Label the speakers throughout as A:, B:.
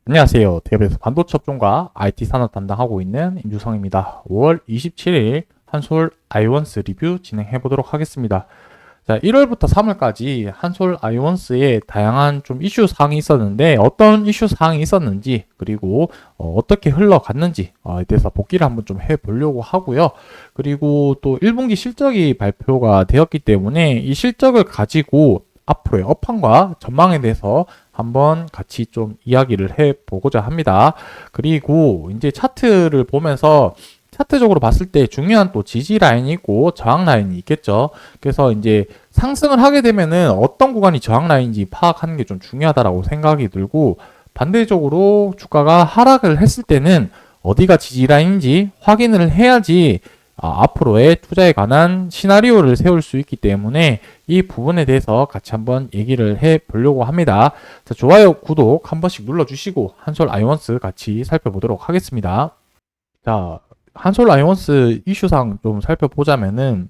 A: 안녕하세요. 대업에서 반도체 업종과 IT 산업 담당하고 있는 임주성입니다. 5월 27일 한솔 아이원스 리뷰 진행해 보도록 하겠습니다. 자, 1월부터 3월까지 한솔 아이원스에 다양한 좀 이슈 사항이 있었는데 어떤 이슈 사항이 있었는지 그리고 어떻게 흘러갔는지에 대해서 복기를 한번 좀 해보려고 하고요. 그리고 또 1분기 실적이 발표가 되었기 때문에 이 실적을 가지고 앞으로의 업황과 전망에 대해서 한번 같이 좀 이야기를 해보고자 합니다. 그리고 이제 차트를 보면서 차트적으로 봤을 때 중요한 또 지지 라인이 있고 저항 라인이 있겠죠. 그래서 이제 상승을 하게 되면은 어떤 구간이 저항 라인인지 파악하는 게 좀 중요하다라고 생각이 들고, 반대적으로 주가가 하락을 했을 때는 어디가 지지 라인인지 확인을 해야지 앞으로의 투자에 관한 시나리오를 세울 수 있기 때문에 이 부분에 대해서 같이 한번 얘기를 해 보려고 합니다. 자, 좋아요, 구독 한 번씩 눌러주시고 한솔 아이원스 같이 살펴보도록 하겠습니다. 자, 한솔 아이원스 이슈상 좀 살펴보자면은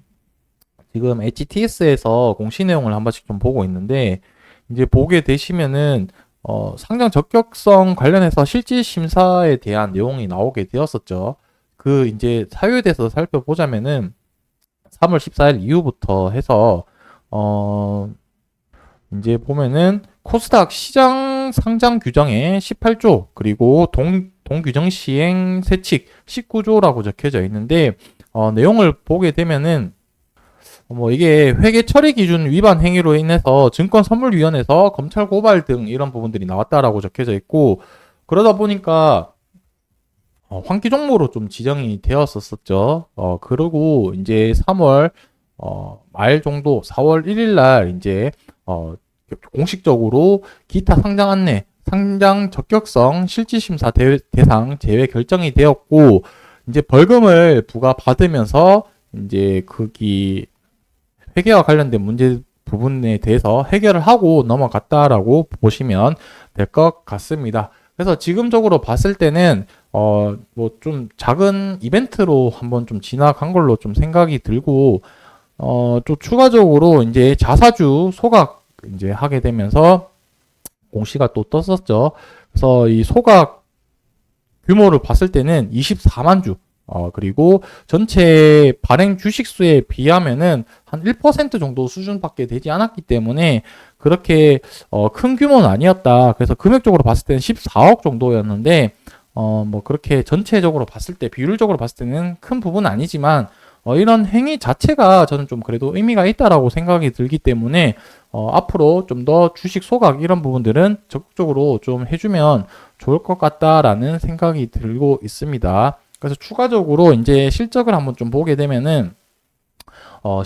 A: 지금 HTS에서 공시 내용을 한 번씩 좀 보고 있는데, 이제 보게 되시면은 상장 적격성 관련해서 실질 심사에 대한 내용이 나오게 되었었죠. 그 이제 사유에 대해서 살펴보자면은 3월 14일 이후부터 해서 이제 보면은 코스닥 시장 상장 규정에 18조 그리고 동규정 시행 세칙 19조라고 적혀져 있는데, 내용을 보게 되면은 이게 회계 처리 기준 위반 행위로 인해서 증권선물위원회에서 검찰 고발 등 이런 부분들이 나왔다라고 적혀져 있고, 그러다 보니까 환기 종목으로 좀 지정이 되었었죠. 그리고 이제 3월 말 정도 4월 1일 날 이제 공식적으로 기타 상장 안내, 상장 적격성 실질심사 대상 제외 결정이 되었고, 이제 벌금을 부과받으면서 이제 거기 회계와 관련된 문제 부분에 대해서 해결을 하고 넘어갔다라고 보시면 될 것 같습니다. 그래서 지금적으로 봤을 때는 뭐 좀 작은 이벤트로 한번 좀 지나간 걸로 좀 생각이 들고, 또 추가적으로 이제 자사주 소각 이제 하게 되면서 공시가 또 떴었죠. 그래서 이 소각 규모를 봤을 때는 24만 주, 그리고 전체 발행 주식 수에 비하면은 한 1% 정도 수준밖에 되지 않았기 때문에 그렇게 큰 규모는 아니었다. 그래서 금액적으로 봤을 때는 14억 정도였는데, 뭐 그렇게 전체적으로 봤을 때 비율적으로 봤을 때는 큰 부분은 아니지만 이런 행위 자체가 저는 좀 그래도 의미가 있다라고 생각이 들기 때문에 앞으로 좀 더 주식 소각 이런 부분들은 적극적으로 좀 해주면 좋을 것 같다라는 생각이 들고 있습니다. 그래서 추가적으로 이제 실적을 한번 좀 보게 되면은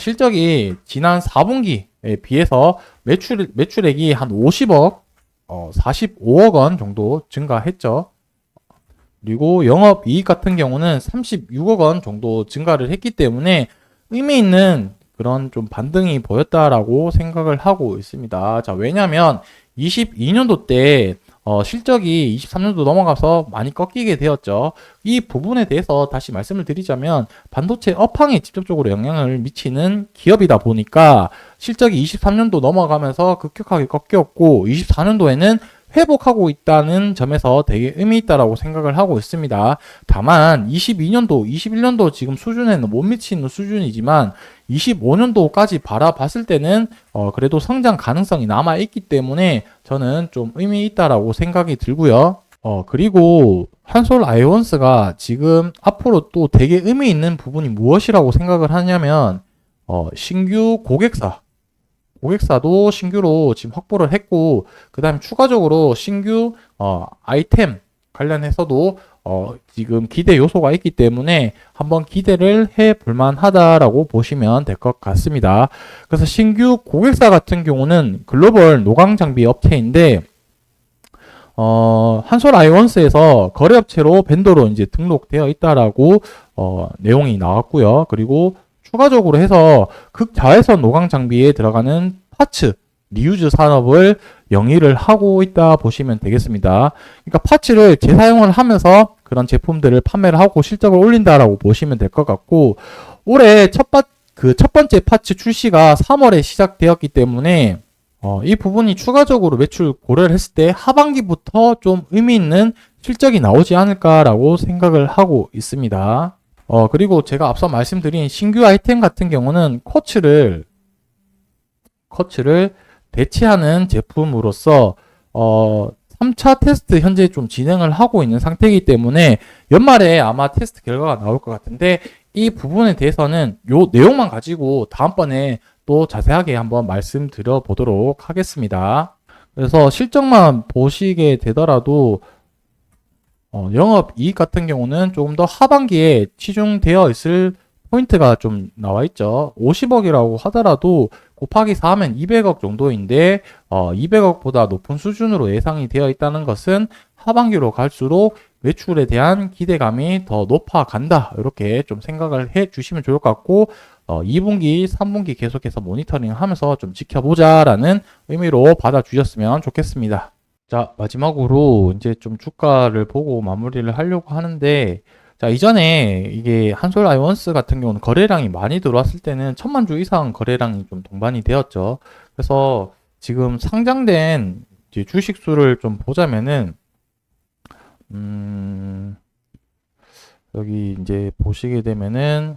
A: 실적이 지난 4분기에 비해서 매출액이 한 50억, 45억 원 정도 증가했죠. 그리고 영업이익 같은 경우는 36억 원 정도 증가를 했기 때문에 의미 있는 그런 좀 반등이 보였다라고 생각을 하고 있습니다. 자, 왜냐면 22년도 때 실적이 23년도 넘어가서 많이 꺾이게 되었죠. 이 부분에 대해서 다시 말씀을 드리자면 반도체 업황에 직접적으로 영향을 미치는 기업이다 보니까 실적이 23년도 넘어가면서 급격하게 꺾였고 24년도에는 회복하고 있다는 점에서 되게 의미 있다라고 생각을 하고 있습니다. 다만 22년도, 21년도 지금 수준에는 못 미치는 수준이지만 25년도까지 바라봤을 때는 그래도 성장 가능성이 남아 있기 때문에 저는 좀 의미 있다라고 생각이 들고요. 그리고 한솔 아이원스가 지금 앞으로 또 되게 의미 있는 부분이 무엇이라고 생각을 하냐면 신규 고객사도 신규로 지금 확보를 했고, 그 다음에 추가적으로 신규 아이템 관련해서도 지금 기대 요소가 있기 때문에 한번 기대를 해 볼만 하다라고 보시면 될 것 같습니다. 그래서 신규 고객사 같은 경우는 글로벌 노광 장비 업체인데 한솔 아이원스에서 거래업체로 벤더로 이제 등록되어 있다라고 내용이 나왔고요. 그리고 추가적으로 해서 극자외선 노광 장비에 들어가는 파츠, 리유즈 산업을 영위를 하고 있다 보시면 되겠습니다. 그러니까 파츠를 재사용을 하면서 그런 제품들을 판매를 하고 실적을 올린다라고 보시면 될 것 같고, 올해 첫 번째 파츠 출시가 3월에 시작되었기 때문에 이 부분이 추가적으로 매출 고려를 했을 때 하반기부터 좀 의미 있는 실적이 나오지 않을까라고 생각을 하고 있습니다. 그리고 제가 앞서 말씀드린 신규 아이템 같은 경우는 커츠를 대체하는 제품으로서 3차 테스트 현재 좀 진행을 하고 있는 상태이기 때문에 연말에 아마 테스트 결과가 나올 것 같은데 이 부분에 대해서는 요 내용만 가지고 다음번에 또 자세하게 한번 말씀드려 보도록 하겠습니다. 그래서 실적만 보시게 되더라도 영업 이익 같은 경우는 조금 더 하반기에 치중되어 있을 포인트가 좀 나와 있죠. 50억이라고 하더라도 곱하기 4 하면 200억 정도인데 200억보다 높은 수준으로 예상이 되어 있다는 것은 하반기로 갈수록 매출에 대한 기대감이 더 높아간다. 이렇게 좀 생각을 해 주시면 좋을 것 같고 2분기, 3분기 계속해서 모니터링 하면서 좀 지켜보자라는 의미로 받아주셨으면 좋겠습니다. 자, 마지막으로 이제 좀 주가를 보고 마무리를 하려고 하는데 자, 이전에 이게 한솔 아이원스 같은 경우는 거래량이 많이 들어왔을 때는 1000만 주 이상 거래량이 좀 동반이 되었죠. 그래서 지금 상장된 이제 주식 수를 좀 보자면은 여기 이제 보시게 되면은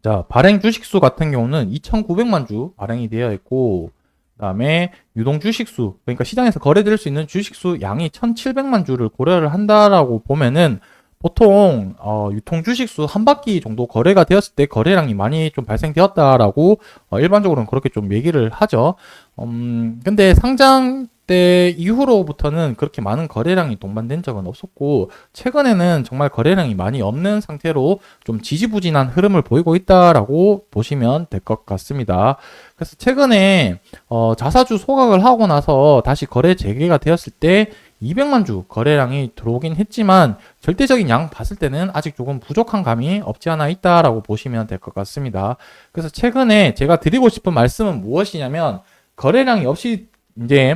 A: 자, 발행 주식수 같은 경우는 2,900만 주 발행이 되어 있고 그다음에 유동 주식수, 그러니까 시장에서 거래될 수 있는 주식수 양이 1,700만 주를 고려를 한다라고 보면은 보통 유통 주식수 한 바퀴 정도 거래가 되었을 때 거래량이 많이 좀 발생되었다라고 일반적으로는 그렇게 좀 얘기를 하죠. 근데 상장 때 이후로부터는 그렇게 많은 거래량이 동반된 적은 없었고 최근에는 정말 거래량이 많이 없는 상태로 좀 지지부진한 흐름을 보이고 있다라고 보시면 될 것 같습니다. 그래서 최근에 자사주 소각을 하고 나서 다시 거래 재개가 되었을 때 200만 주 거래량이 들어오긴 했지만 절대적인 양 봤을 때는 아직 조금 부족한 감이 없지 않아 있다라고 보시면 될 것 같습니다. 그래서 최근에 제가 드리고 싶은 말씀은 무엇이냐면 거래량이 없이 이제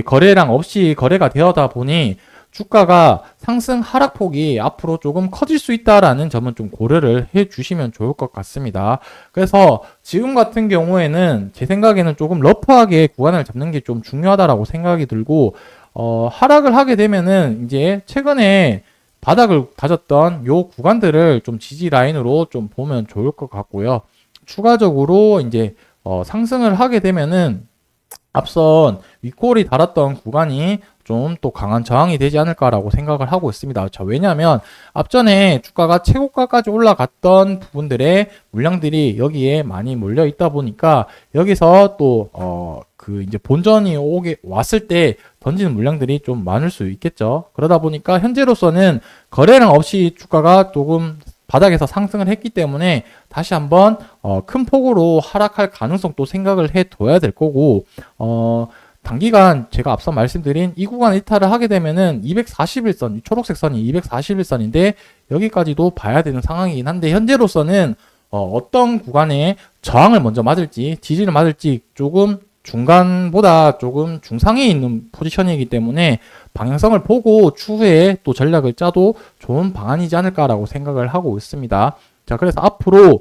A: 거래량 없이 거래가 되어다 보니 주가가 상승 하락폭이 앞으로 조금 커질 수 있다라는 점은 좀 고려를 해 주시면 좋을 것 같습니다. 그래서 지금 같은 경우에는 제 생각에는 조금 러프하게 구간을 잡는 게 좀 중요하다라고 생각이 들고 하락을 하게 되면은 이제 최근에 바닥을 다졌던 요 구간들을 좀 지지 라인으로 좀 보면 좋을 것 같고요. 추가적으로 이제 상승을 하게 되면은 앞선 윗골이 달았던 구간이 좀 또 강한 저항이 되지 않을까라고 생각을 하고 있습니다. 자, 왜냐하면 앞전에 주가가 최고가까지 올라갔던 부분들의 물량들이 여기에 많이 몰려 있다 보니까 여기서 또 이제 본전이 왔을 때 던지는 물량들이 좀 많을 수 있겠죠. 그러다 보니까 현재로서는 거래량 없이 주가가 조금 바닥에서 상승을 했기 때문에 다시 한번 큰 폭으로 하락할 가능성도 생각을 해 둬야 될 거고 단기간 제가 앞서 말씀드린 이 구간 이탈을 하게 되면은 241선, 초록색 선이 241선인데 여기까지도 봐야 되는 상황이긴 한데 현재로서는 어떤 구간에 저항을 먼저 맞을지 지지를 맞을지 조금 중간보다 조금 중상에 있는 포지션이기 때문에 방향성을 보고 추후에 또 전략을 짜도 좋은 방안이지 않을까라고 생각을 하고 있습니다. 자, 그래서 앞으로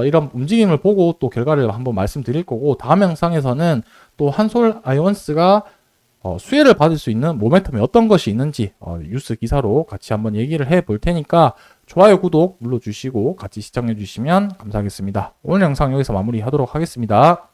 A: 이런 움직임을 보고 또 결과를 한번 말씀드릴 거고 다음 영상에서는 또 한솔 아이원스가 수혜를 받을 수 있는 모멘텀이 어떤 것이 있는지 뉴스 기사로 같이 한번 얘기를 해 볼 테니까 좋아요, 구독 눌러주시고 같이 시청해 주시면 감사하겠습니다. 오늘 영상 여기서 마무리하도록 하겠습니다.